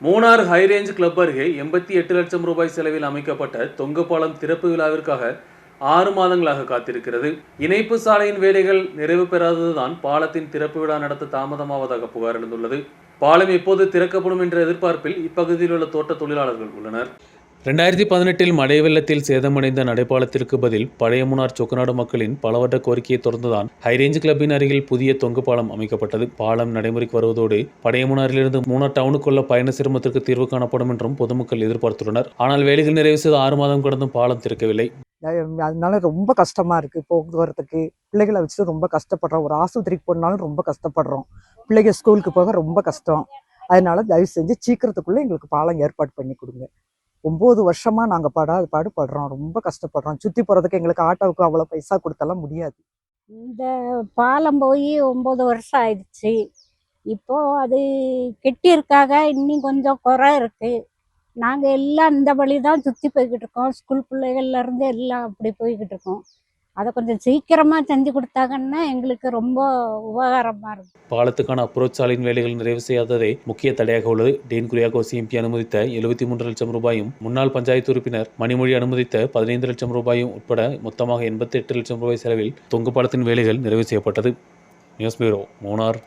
Munnar ஹைரேஞ்ச் club அருகே 88 லட்சம் ரூபாய் செலவில் அமைக்கப்பட்ட தொங்கு பாலம் திறப்பு விழாவிற்காக 6 மாதங்களாக காத்திருக்கிறது. இணைப்பு சாலையின் வேலைகள் நிறைவு பெறாததுதான் பாலத்தின் திறப்பு விழா நடத்த தாமதமாவதாக புகார் எழுந்துள்ளது. பாலம் எப்போது திறக்கப்படும் என்ற எதிர்பார்ப்பில் இப்பகுதியில் உள்ள தோட்ட தொழிலாளர்கள் உள்ளனர். 2018 மழை வெள்ளத்தில் சேதமடைந்த நடைபாலத்திற்கு பதில் பழைய மூணார் சொக்கநாடு மக்களின் பல வருட கோரிக்கையை தொடர்ந்துதான் ஹைரேஞ்ச் கிளப்பின் அருகில் புதிய தொங்கு பாலம் அமைக்கப்பட்டது. பாலம் நடைமுறைக்கு வருவதோடு பழைய மூணாரிலிருந்து மூணார் டவுனுக்குள்ள பயண சிரமத்திற்கு தீர்வு காணப்படும் என்றும் பொதுமக்கள் எதிர்பார்த்துள்ளனர். ஆனால் வேலைகள் நிறைவு செய்து 6 மாதம் கடந்தும் பாலம் திறக்கவில்லை. அதனால ரொம்ப கஷ்டமா இருக்கு. போக்குவரத்துக்கு பிள்ளைகளை வச்சுட்டு ரொம்ப கஷ்டப்படுறோம். ஒரு ஆஸ்பத்திரிக்கு போனாலும் ரொம்ப கஷ்டப்படுறோம். பிள்ளைங்க ஸ்கூலுக்கு போக ரொம்ப கஷ்டம். அதனால தயவு செஞ்சு சீக்கிரத்துக்குள்ள எங்களுக்கு பாலம் ஏற்பாடு பண்ணி கொடுங்க. 9 வருஷமா நாங்க பாடுபடுறோம். ரொம்ப கஷ்டப்படுறோம். சுத்தி போறதுக்கு எங்களுக்கு ஆட்டோவுக்கு அவ்வளவு பைசா கொடுத்தாலும் முடியாது. இந்த பாலம் போய் 9 வருஷம் ஆயிடுச்சு. இப்போ அது கெட்டியிருக்காக இன்னும் கொஞ்சம் குறை இருக்கு. நாங்க எல்லாம் இந்த வழி தான் சுத்தி போய்கிட்டு இருக்கோம். ஸ்கூல் பிள்ளைகள்ல இருந்து எல்லாம் அப்படி போய்கிட்டு இருக்கோம். அதை கொஞ்சம் சீக்கிரமா செஞ்சு கொடுத்தாங்கன்னா எங்களுக்கு ரொம்ப உபகாரமா இருக்கும். பாலத்துக்கான அப்ரோச் சாலையின் வேலைகள் நிறைவு செய்யாததே முக்கிய தடையாக உள்ளது. டீன் குரியாகோஸ் எம்பி அனுமதித்த 73 லட்சம் ரூபாயும், முன்னாள் பஞ்சாயத்து உறுப்பினர் மணிமொழி அனுமதித்த 15 லட்சம் ரூபாயும் உட்பட மொத்தமாக 88 லட்சம் ரூபாய் செலவில் தொங்கு பாலத்தின் வேலைகள் நிறைவு செய்யப்பட்டது. News bureau, Munnar.